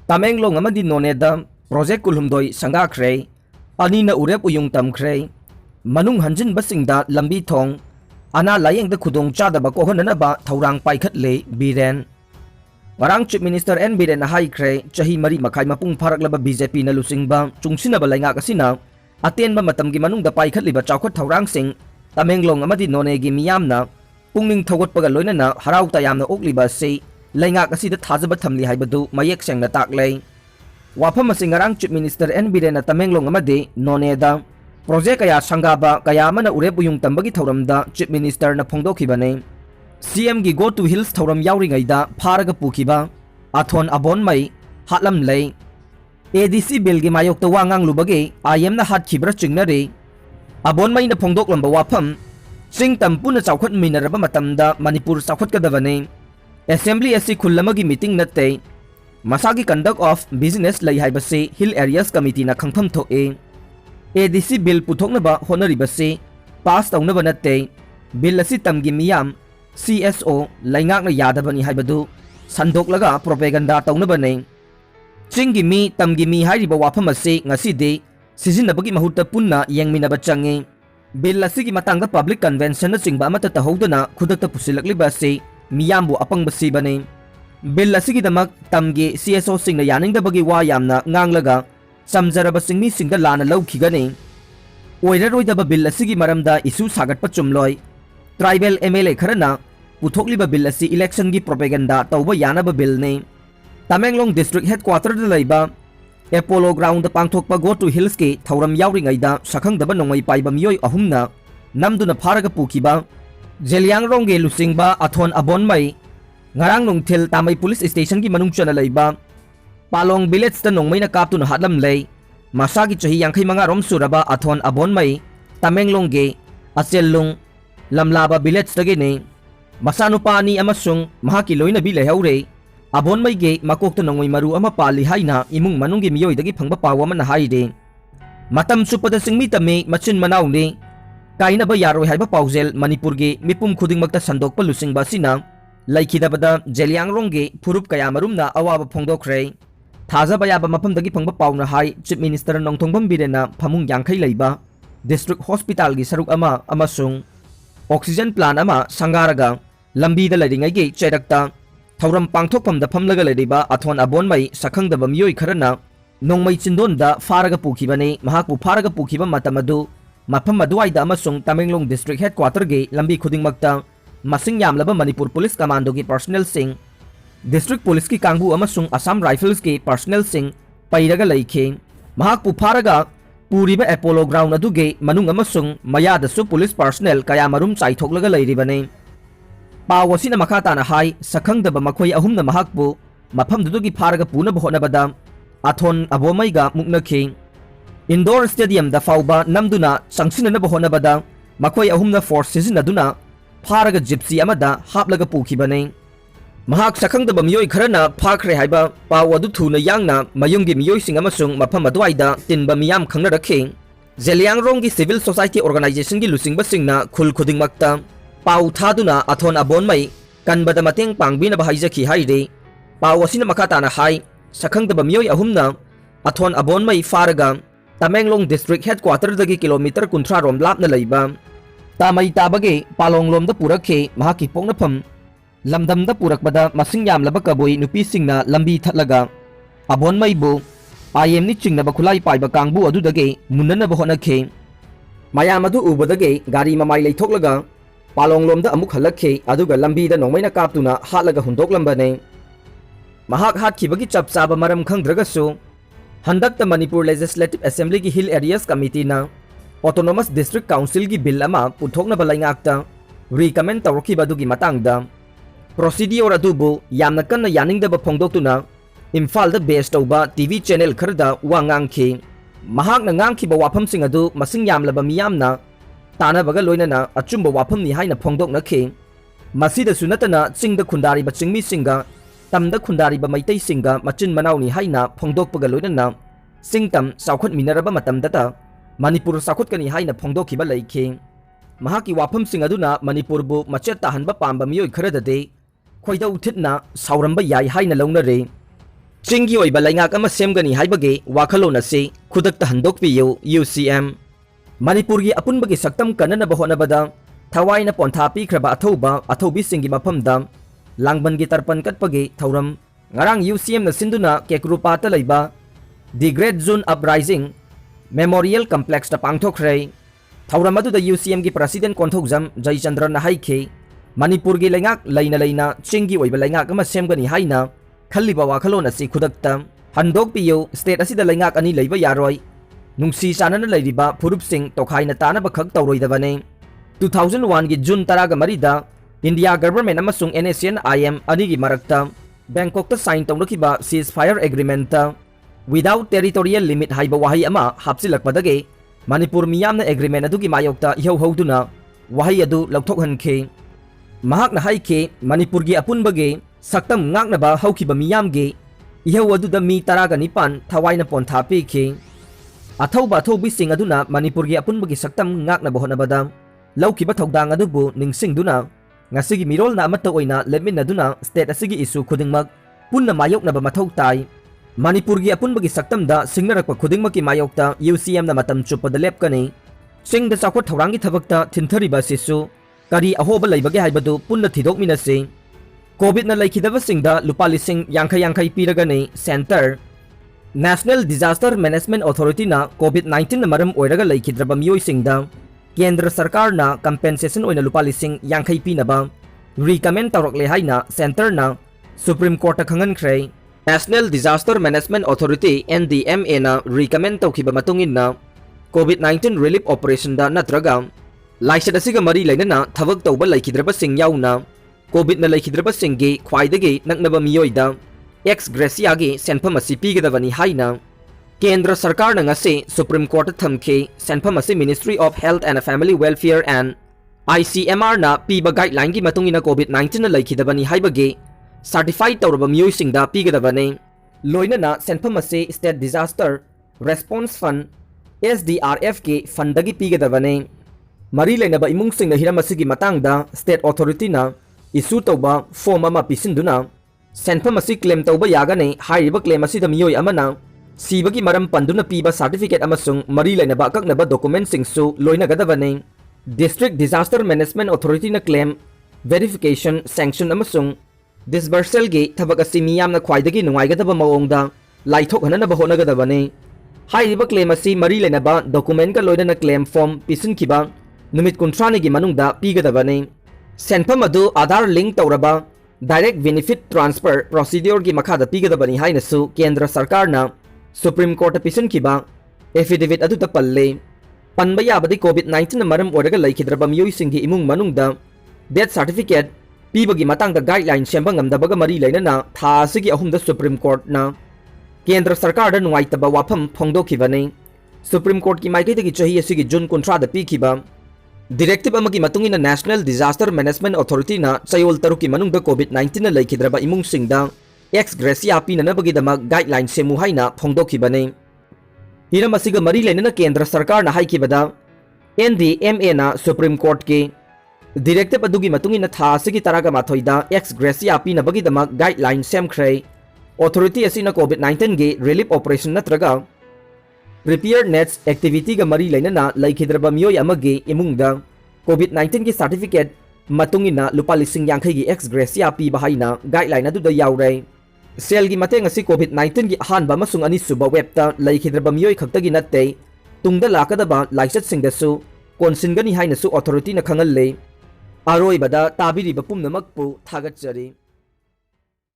Tamenglong amadi noneda project kulhumdoi sangakhre anina urep uyung tamkhre manung hanjin basingda lambi thong ana layeng da khudong chadaba ko honanaba thaurang paikhatle biren warang chief minister N Biren hai khre chahi mari makhai mapung pharaklaba BJP na lusingba chungsinaba lainga kasina atenba matamgi manungda paikhatliba chawkhat thaurang sing Tamenglong amadi nonegi miyamna pungning thawatpaga loinana harau tayamna okliba se lainga kasida thajaba thamli haibadu mayek sengna taklei wafam asing ngarang chief minister N Biren na Tamenglong amadi noneda project kaya sangaba kaya mana urep uyung tambagi thauramda chief minister na phongdokhibane CM gi go to hills thauram yauringaida pharaga pukhiba athon abon mai hatlam lei ADC bill gi mayok to wangang lubage IM na hat khibra chingnare abon mai na phongdoklamba wafam sing tampuna chawkhat minaraba matamda Manipur chawkhat kadavane Assembly asi khullamagi meeting natte masagi conduct of business lai haibase hill areas committee na khangpham thoe ADC bill puthoknaba honaribase pass tawnaba natte bill asi tamgi miyam CSO laingak na yadabani haibadu sandoklaga propaganda tawnabane chingi mi tamgi mi hairiba wafam ase ngaside sizinabagi mahutta punna yengminaba change bill asigi matangda public convention na chingba amata tahodana khudakta pusilakliba ase miyambu apang basibane bill asigi damak tamge CSO singna yaningdabagi wa yamna nganglaga samjaraba singmi singda lana lawkhigane oiraroidaba bill asigi maramda isu sagatpa chumloi tribal MLA kharana puthokliba bill asi election gi propaganda tawba yanaba bill ne Tamenglong district headquarter da laiba Apollo ground da pangthokpa go to hills ke thauram yauringaida sakhangdaba nongmai paiba miyoi ahumna namduna pharaga pukiba Jeliang rongge lusingba athon abon mai ngarang nongthil tamai police station ki manung chana laiba palong village ta nongmai na kaptuna hatlam lei masagi chahi 45 rom suraba athon abon mai Tamenglong ge achelung lamlaba village tage ne masanu pani amasung mahaki loina bi lehaure abon mai ge makokta nongmai maru ama pali haina imung manung ge miyoi dagi phangba pawa man haide matam supada singmi tame machin manau ne kaina ba yaroi haiba paujel Manipur ge mipum khuding makta sandok palusing basina laikhidabada Jeliang rongge phurup kaya marumna awaba phongdokhre thaja baya ba mapam dagi phangba pauna hai chief minister nongthongbam birena phamung yangkhai leiba district hospital gi saruk ama amasung oxygen plant ama sangaraga lambi da ladingai ge cherakta thauram pangthokpham da phamlaga lediba athon abon mai sakhangdaba miyoi kharana nongmai chindon da faraga pukhibane mahakpu faraga pukhiba matamadu mafam aduaida amasung Tamenglong district headquarter ge lambi khudingmakta masing yamlaba Manipur police commando gi personnel sing district police ki kangbu amasung Assam rifles ki personnel sing pairaga leikhe mahakpu pharaga puriba Apollo ground adu ge manung amasung mayada su police personnel kaya marum chaithoklaga leiribane pawasina makata na hai sakhangdaba makhoi ahumna mahakpu mafam dudu gi pharaga puna bhonabada athon abomaiga muknakhe Indoor stadium da fauba namduna sangsinana bahonabada makhoi ahumna force sizinaduna pharaga gypsy amada haplaga pukhibane mahak sakhangdaba miyoi kharana phakre haiba pawadu thuna yangna mayunggi miyoi sing amasung mafam adwaida tinba miyam khangna rakhe Jeliang ronggi civil society organization gi lusingba singna khul khudingmakta paw thaduna athon abon mai kanbada mateng pangbina bahaijaki haide pawasina makata na hai sakhangdaba miyoi ahumna athon abon mai faraga Tamenglong district headquarter dagi kilometer kunthra rom lapna leiba tamai tabage palong lom da purakhe mahaki pongnafam lamdam da purakbada masing yamlaba kaboi nupi singna lambi thatlaga abon mai bu IM ni chingna ba khulai paiba kangbu adu dage munna ba honakhe mayam adu ubadage gari mamai leithoklaga palong lom da amuk halakhe aduga lambi da nongmai na kaptuna hatlaga hundoklambane mahak hat khibagi chap chaba maram khangdragasu Handakta Manipur Legislative Assembly ki Hill Areas Committee na Autonomous District Council ki bill ama puthokna balaingakta recommend tawrki badugi matangda procedure adubu yamna kanna yaningdaba phongdoktuna Imphal da base tawba TV channel kharda wangangki mahakna ngangkhiba wafamsing adu masing yamlaba miyamna tanabaga loinana achumba wafamni haina phongdoknakhi masida sunatana chingda khundari ba chingmi singa tamda khundari ba maitai singa machin manauni haina phongdokpaga loinana singtam saukhat minaraba matamdata Manipur saukhatkani haina phongdokhiba leikhe mahaki wafam sing aduna Manipur bu machet tahanba pamba miyoi kharadade khoida uthitna sauramba yai haina launare चिंगी ओइबा लैंगाक अमा सेमगनी हाइबगे वाखलोन असे खुदक्ता हंदोकपियु UCM Manipur की अपुनबगी सक्तम कननब होनबदा थवाइना पोंथा पीख्रबा अथौबा अथौबिसिंगी मफमदा लांगबनगी तरपन कटपगे थौरम ngarang UCM na sinduna केक्रुपाता लैबा The Great June Uprising Memorial Complex ta pangthokre thauram aduda UCM gi President Konthokjam Jaychandra na haike Manipur gi lengak laina chingi oiba lengak ama semgani haina khalliba wakhalon asi khudakta handok piyo state asida lengak ani leiba yaroi nungsi sanana leiriba phurup sing tokhaina tana ba khak tawroidabane 2001 gi June 10 ga marida India government amasung NACN IM ani gi marakta Bangkok ta sign tawrakiba ceasefire agreement ta without territorial limit haiba wahi ama hapsilakpadage Manipur miyamna agreement adugi mayokta ihau hauduna wahi adu lauthokhankhe mahakna haike Manipur gi apunbage saktam ngaknaba haukiba miyamge ihau aduda mi taraga nipan thawaina pontha pekhe athauba bising aduna Manipur gi apunbage saktam ngaknaba honabada laukiba thodang adubu ningsingduna ngasigi mirol na amata oina leminaduna state asigi isu khudingmak punna mayoknaba mathau tai Manipur gi apunbagi saktamda singnarakpa khudingmaki mayokta UCM na matam chupada lepkani singda chakwa thaurangi thabakta thinthariba sisu kari ahoba leibage haibadu punna thidokminase covid na laikhidaba singda lupa lising yankhai piragani center National Disaster Management Authority na COVID-19 na maram oiraga laikhidraba miyoi singda Kendra Sarkar na compensation oina lupa lising yankhai pinaba recommend tawrakle haina center na Supreme Court ta khangankre National Disaster Management Authority NDMA na recommend tawkhiba matungin na COVID-19 relief operation da natraga laisad asiga mari lainana thabak tawba laikhidraba sing yauna COVID na laikhidraba singgi khwaidagi naknaba miyoida ex gracia gi senpham asi pigadabani haina Kendra Sarkar na ngase Supreme Court thamkhe senpham asi Ministry of Health and Family Welfare and ICMR na piba guideline gi matungina COVID-19 na laikhidabani haibage certified tawraba miyoi singda pigadabane loinana senpham ase State Disaster Response Fund SDRF ke fundagi pigadabane mari lainaba imung singna hiram asigi matangda state authority na issue tawba form ama pisinduna senpham asi claim tawba yagane hairiba claim asida miyoi amana sibagi maram panduna piba certificate amasung mari lainaba akaknaba document singsu loinagadabane District Disaster Management Authority na claim verification sanction amasung disbursal ge thabak asi miyamna khwaidagi nungaigadaba mawongda laithok hananaba honagadabane hairiba claim asi mari lenaba document ka loina na claim form pisinkiba numit kuntrani gi manungda pigadabane senpham adu Aadhaar link tawraba direct benefit transfer procedure gi makhada pigadabani haina su Kendra Sarkar na Supreme Court pisinkiba affidavit adu tapalle panba yabadi COVID-19 na maram oraga laikhidraba miyoi singhi imung manungda death certificate pibagi matangda guideline sembang ngamdabaga mari lainana tha asigi ahumda Supreme Court na Kendra Sarkar da nungaitaba wafam phongdokhibane Supreme Court ki maikhaidagi chahi asigi June 13 da pikhiba directive amagi matungina National Disaster Management Authority na chayol taruki manungda COVID-19 na laikhidraba imung singda ex gracia pinanabagi dama guideline semu haina phongdokhibane hiram asiga mari lainana Kendra Sarkar na haikibada NDMA na Supreme Court ke Directive adugi matungina tha asigi taraga mathoida ex gracia pinabagi dama guideline semkhre authority asina COVID-19 ge relief operation natraga repair nets activity ga mari lainana laikhidraba miyoi amage imungda COVID-19 ge certificate matungina lupa lising yankhai gi ex gracia pi bahaina guideline adu da yaure sel gi mateng asi COVID-19 gi hanba masung ani suba webta laikhidraba miyoi khaktagi natte tungda lakadaba laisat singdasu konsingani haina su authority na khangalle Aroibada tabiriba pumnamakpu thagatjari